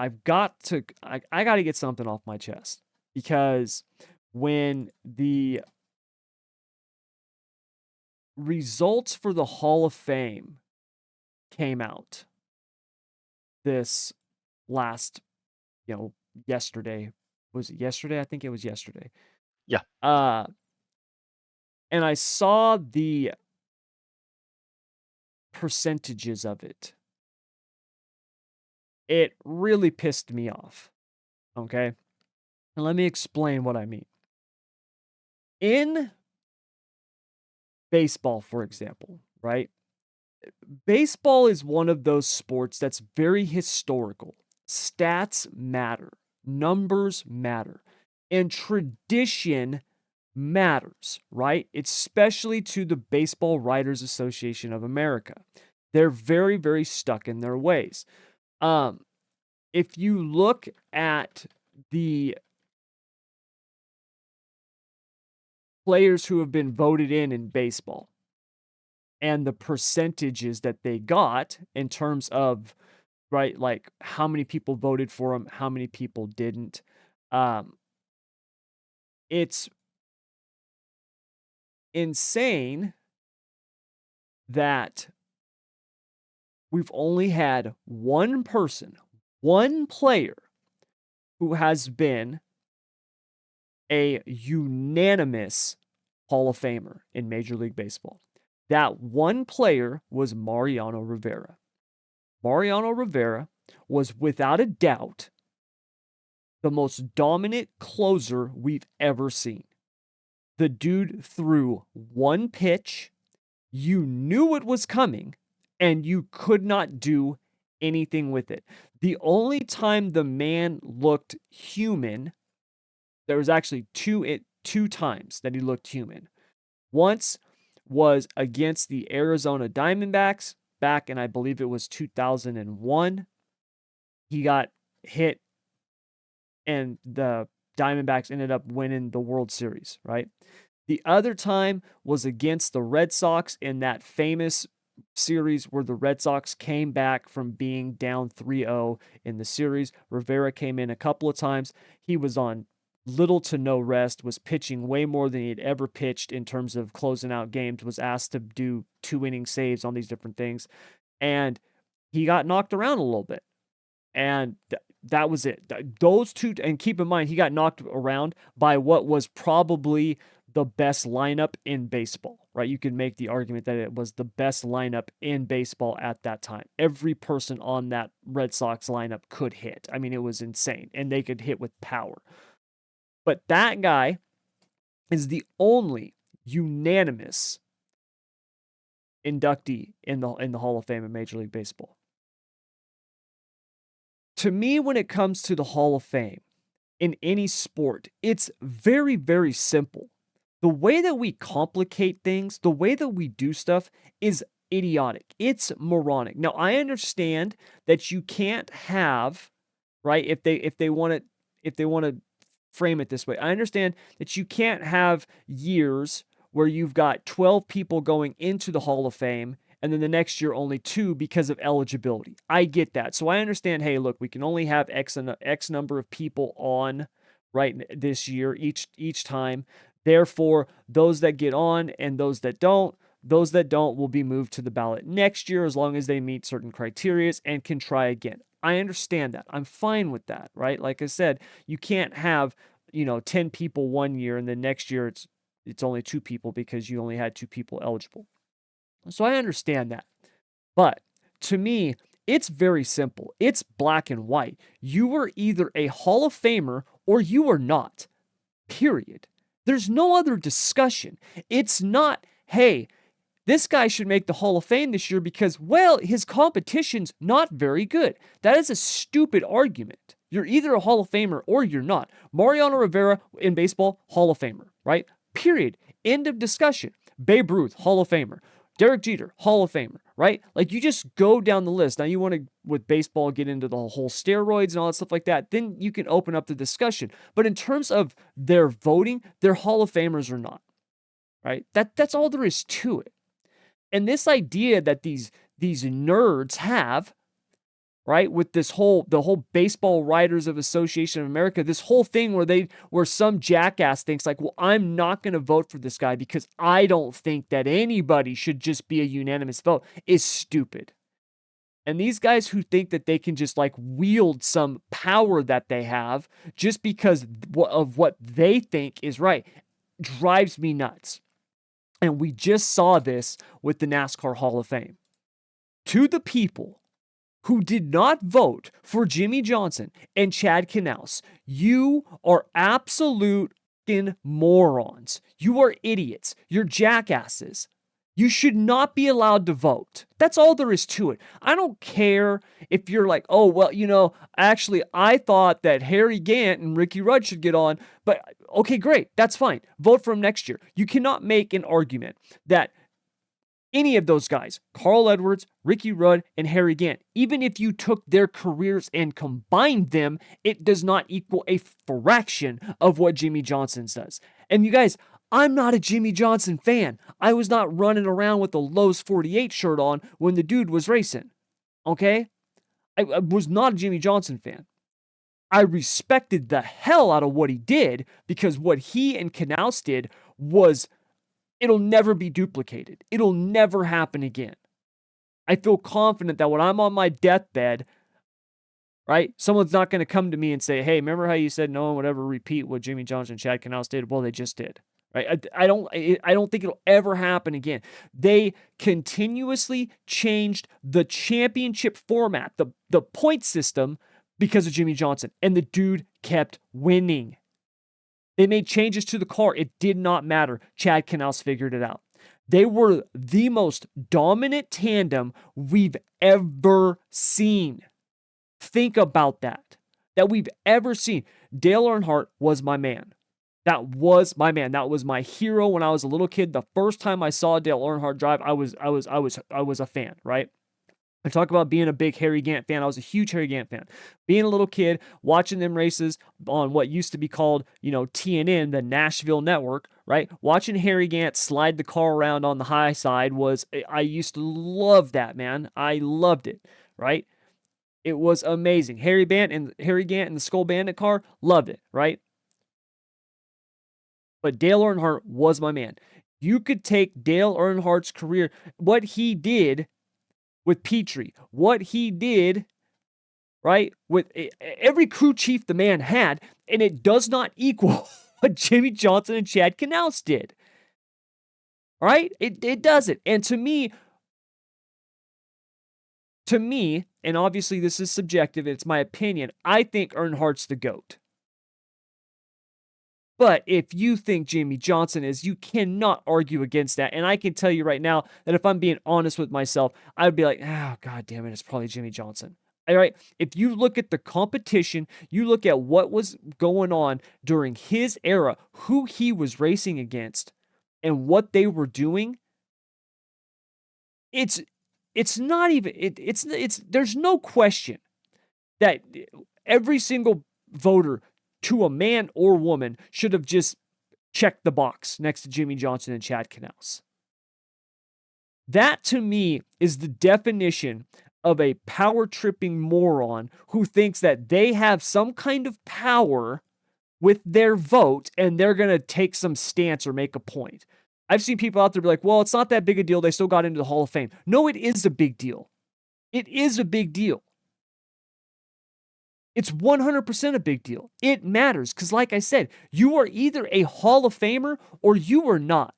I've got to I got to get something off my chest, because when the results for the Hall of Fame came out this last, yesterday. Was it yesterday? I think it was yesterday. Yeah. And I saw the percentages of it. It really pissed me off. Okay? And let me explain what I mean. In baseball, for example, right? Baseball is one of those sports that's very historical. Stats matter, numbers matter, and tradition matters, right? Especially to the Baseball Writers Association of America. They're very, very stuck in their ways. If you look at the players who have been voted in baseball and the percentages that they got in terms of, right, like how many people voted for them, how many people didn't, it's insane that we've only had one person, one player who has been a unanimous Hall of Famer in Major League Baseball. That one player was Mariano Rivera. Mariano Rivera was without a doubt the most dominant closer we've ever seen. The dude threw one pitch, you knew it was coming, and you could not do anything with it. The only time the man looked human, there was actually two times that he looked human. Once was against the Arizona Diamondbacks back in, I believe it was 2001. He got hit and the Diamondbacks ended up winning the World Series, right? The other time was against the Red Sox in that famous series where the Red Sox came back from being down 3-0 in the series. Rivera came in a couple of times. He was on little to no rest, was pitching way more than he had ever pitched in terms of closing out games, was asked to do 2-inning saves on these different things. And he got knocked around a little bit. And that was it. Those two, and keep in mind, he got knocked around by what was probably the best lineup in baseball, right? You could make the argument that it was the best lineup in baseball at that time. Every person on that Red Sox lineup could hit. I mean, it was insane, and they could hit with power. But that guy is the only unanimous inductee in the Hall of Fame of Major League Baseball. To me, when it comes to the Hall of Fame in any sport, it's very, very simple. The way that we complicate things, the way that we do stuff is idiotic. It's moronic. Now, I understand that you can't have, right, if they want to frame it this way. I understand that you can't have years where you've got 12 people going into the Hall of Fame and then the next year only 2 because of eligibility. I get that. So I understand, hey, look, we can only have X number of people on, right, this year each time. Therefore, those that get on and those that don't will be moved to the ballot next year as long as they meet certain criteria and can try again. I understand that. I'm fine with that, right? Like I said, you can't have, 10 people one year and then next year it's only 2 people because you only had 2 people eligible. So I understand that. But to me, it's very simple. It's black and white. You are either a Hall of Famer or you are not. Period. There's no other discussion. It's not, hey, this guy should make the Hall of Fame this year because, well, his competition's not very good. That is a stupid argument. You're either a Hall of Famer or you're not. Mariano Rivera in baseball, Hall of Famer, right? Period. End of discussion. Babe Ruth, Hall of Famer. Derek Jeter, Hall of Famer, right? Like, you just go down the list. Now, you want to, with baseball, get into the whole steroids and all that stuff like that, then you can open up the discussion. But in terms of their voting, they're Hall of Famers or not, right? That's all there is to it. And this idea that these nerds have right? With the whole Baseball Writers of Association of America, this whole thing where some jackass thinks like, well, I'm not going to vote for this guy because I don't think that anybody should just be a unanimous vote, is stupid. And these guys who think that they can just like wield some power that they have just because of what they think is right drives me nuts. And we just saw this with the NASCAR Hall of Fame. To the people who did not vote for Jimmie Johnson and Chad Knaus, you are absolute morons. You are idiots. You're jackasses. You should not be allowed to vote. That's all there is to it. I don't care if you're like, oh, well, actually, I thought that Harry Gant and Ricky Rudd should get on, but okay, great. That's fine. Vote for him next year. You cannot make an argument that any of those guys, Carl Edwards, Ricky Rudd, and Harry Gant, even if you took their careers and combined them, it does not equal a fraction of what Jimmie Johnson does. And you guys, I'm not a Jimmie Johnson fan. I was not running around with a Lowe's 48 shirt on when the dude was racing. Okay? I was not a Jimmie Johnson fan. I respected the hell out of what he did because what he and Knaus did was, it'll never be duplicated. It'll never happen again. I feel confident that when I'm on my deathbed, right, someone's not going to come to me and say, hey, remember how you said no one would ever repeat what Jimmie Johnson and Chad Knaus did? Well, they just did. Right? I don't think it'll ever happen again. They continuously changed the championship format, the point system, because of Jimmie Johnson, and the dude kept winning. They made changes to the car. It did not matter. Chad Knaus figured it out. They were the most dominant tandem we've ever seen. Think about that we've ever seen. Dale Earnhardt was my man. That was my man. That was my hero when I was a little kid. The first time I saw Dale Earnhardt drive, I was a fan, right? I talk about being a big Harry Gant fan. I was a huge Harry Gant fan. Being a little kid, watching them races on what used to be called, TNN, the Nashville Network, right? Watching Harry Gant slide the car around on the high side I used to love that, man. I loved it, right? It was amazing. Harry Gant and the Skull Bandit car, loved it, right? But Dale Earnhardt was my man. You could take Dale Earnhardt's career, what he did with Petrie, what he did, right, with every crew chief the man had, and it does not equal what Jimmie Johnson and Chad Knaus did. Right? It doesn't. And to me, and obviously this is subjective, it's my opinion, I think Earnhardt's the GOAT. But if you think Jimmie Johnson is, you cannot argue against that. And I can tell you right now that if I'm being honest with myself, I would be like, oh, God damn it, it's probably Jimmie Johnson. All right? If you look at the competition, you look at what was going on during his era, who he was racing against, and what they were doing, it's not even, there's no question that every single voter, to a man or woman, should have just checked the box next to Jimmie Johnson and Chad Knaus. That, to me, is the definition of a power-tripping moron who thinks that they have some kind of power with their vote and they're going to take some stance or make a point. I've seen people out there be like, well, it's not that big a deal. They still got into the Hall of Fame. No, it is a big deal. It is a big deal. It's 100% a big deal. It matters because, like I said, you are either a Hall of Famer or you are not.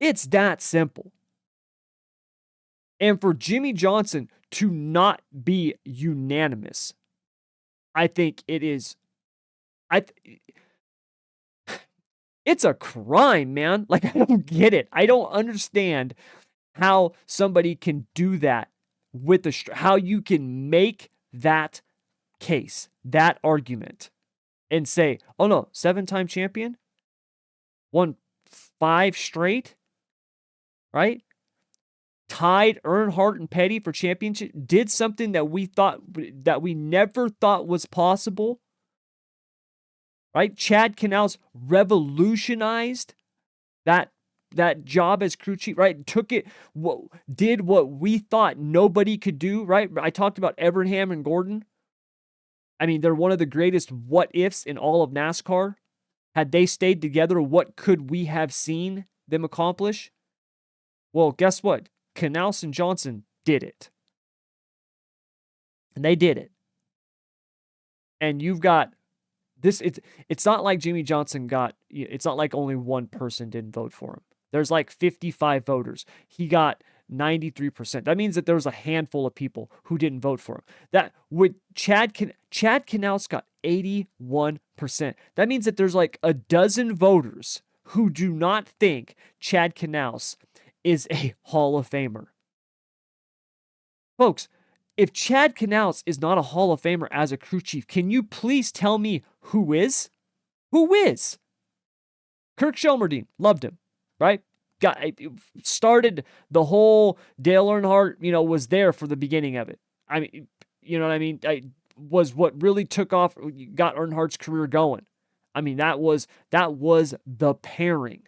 It's that simple. And for Jimmie Johnson to not be unanimous, I think it is. It's a crime, man. Like, I don't get it. I don't understand how somebody can do that. How you can make that case, that argument, and say, oh no, 7-time champion, won 5 straight, right? Tied Earnhardt and Petty for championship, did something that we never thought was possible, right? Chad Knaus revolutionized that that job as crew chief, right? Took it, did what we thought nobody could do, right? I talked about Evernham and Gordon. I mean, they're one of the greatest what ifs in all of NASCAR. Had they stayed together, what could we have seen them accomplish? Well, guess what? Knaus and Johnson did it. And they did it. And you've got this, it's not like Jimmie Johnson it's not like only one person didn't vote for him. There's like 55 voters. He got 93%. That means that there was a handful of people who didn't vote for him. That with Chad Knaus got 81%. That means that there's like a dozen voters who do not think Chad Knaus is a Hall of Famer. Folks, if Chad Knaus is not a Hall of Famer as a crew chief, can you please tell me who is? Who is? Kirk Shelmerdine, loved him, right? Started the whole Dale Earnhardt, was there for the beginning of it. I mean, you know what I mean? Was what really took off, got Earnhardt's career going. I mean, that was the pairing.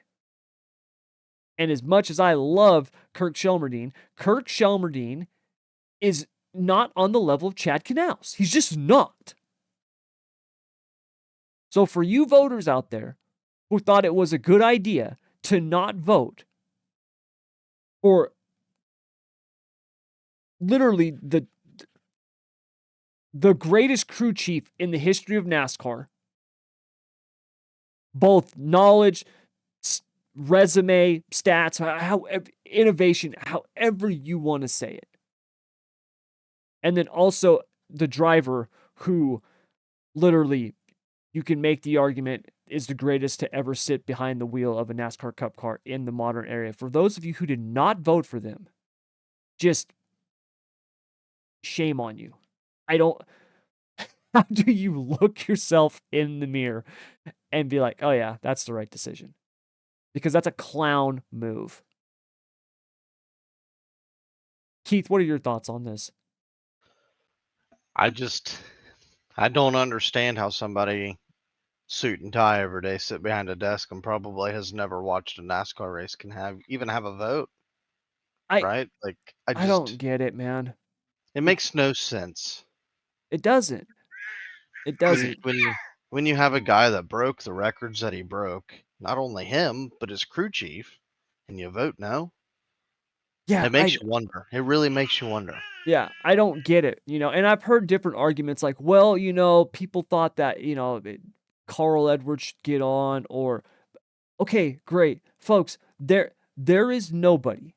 And as much as I love Kirk Shelmerdine is not on the level of Chad Knaus. He's just not. So for you voters out there who thought it was a good idea to not vote for literally the greatest crew chief in the history of NASCAR, both knowledge, resume, stats, innovation, however you want to say it. And then also the driver who literally, you can make the argument, is the greatest to ever sit behind the wheel of a NASCAR Cup car in the modern era. For those of you who did not vote for them, just shame on you. How do you look yourself in the mirror and be like, oh yeah, that's the right decision? Because that's a clown move. Keith, what are your thoughts on this? I don't understand how somebody suit and tie every day, sit behind a desk, and probably has never watched a NASCAR race can even have a vote, right? Like, I don't get it, man. It makes no sense. It doesn't. It doesn't. When you have a guy that broke the records that he broke, not only him, but his crew chief, and you vote no, yeah, it makes you wonder. It really makes you wonder. Yeah, I don't get it, and I've heard different arguments like, well, people thought that, Carl Edwards should get on, or, okay, great. Folks, there is nobody,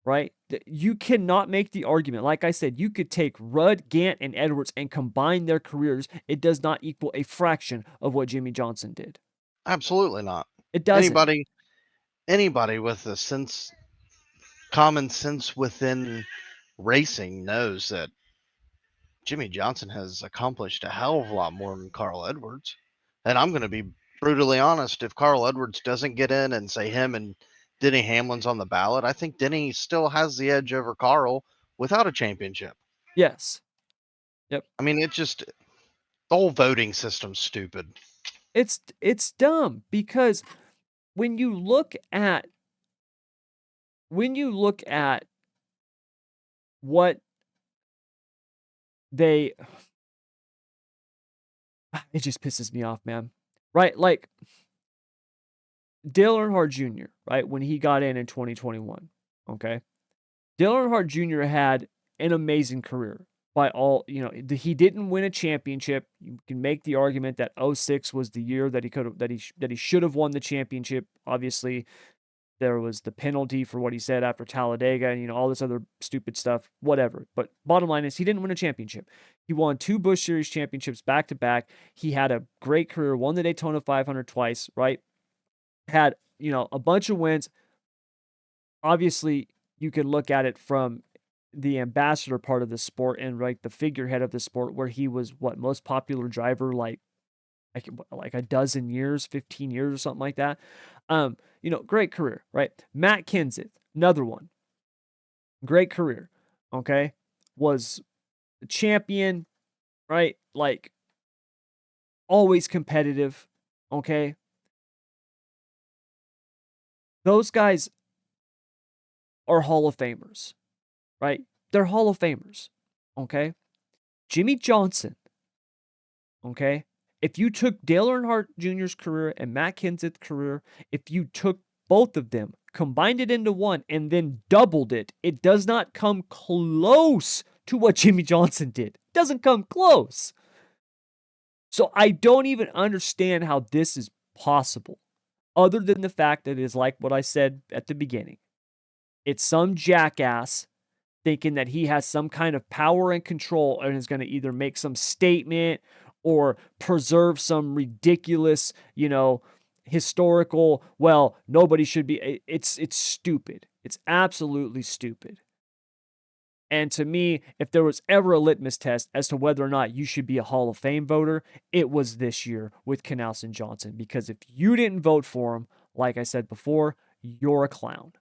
right? You cannot make the argument. Like I said, you could take Rudd, Gant, and Edwards and combine their careers. It does not equal a fraction of what Jimmie Johnson did. Absolutely not. It doesn't. Anybody with common sense within racing knows that Jimmie Johnson has accomplished a hell of a lot more than Carl Edwards. And I'm going to be brutally honest, if Carl Edwards doesn't get in and say him and Denny Hamlin's on the ballot, I think Denny still has the edge over Carl without a championship. Yes. Yep. I mean, the whole voting system's stupid. It's dumb because when you look at what it just pisses me off, man. Right? Like Dale Earnhardt Jr., right? When he got in 2021, okay? Dale Earnhardt Jr. had an amazing career by all, he didn't win a championship. You can make the argument that 06 was the year that he should have won the championship. Obviously, there was the penalty for what he said after Talladega and, all this other stupid stuff, whatever. But bottom line is he didn't win a championship. He won 2 Busch Series championships back to back. He had a great career, won the Daytona 500 twice, right? Had, a bunch of wins. Obviously, you can look at it from the ambassador part of the sport and like the figurehead of the sport, where he was most popular driver, like a dozen years, 15 years or something like that. Great career, right? Matt Kenseth, another one. Great career. Okay. Was a champion, right? Like always competitive. Okay. Those guys are Hall of Famers, right? They're Hall of Famers, okay? Jimmie Johnson, okay? If you took Dale Earnhardt Jr.'s career and Matt Kenseth's career, if you took both of them, combined it into one, and then doubled it, it does not come close to what Jimmie Johnson did. It doesn't come close. So I don't even understand how this is possible, other than the fact that it is like what I said at the beginning. It's some jackass thinking that he has some kind of power and control and is going to either make some statement or preserve some ridiculous, historical, well, nobody should be. It's stupid. It's absolutely stupid. And to me, if there was ever a litmus test as to whether or not you should be a Hall of Fame voter, it was this year with Knaus and Johnson. Because if you didn't vote for him, like I said before, you're a clown.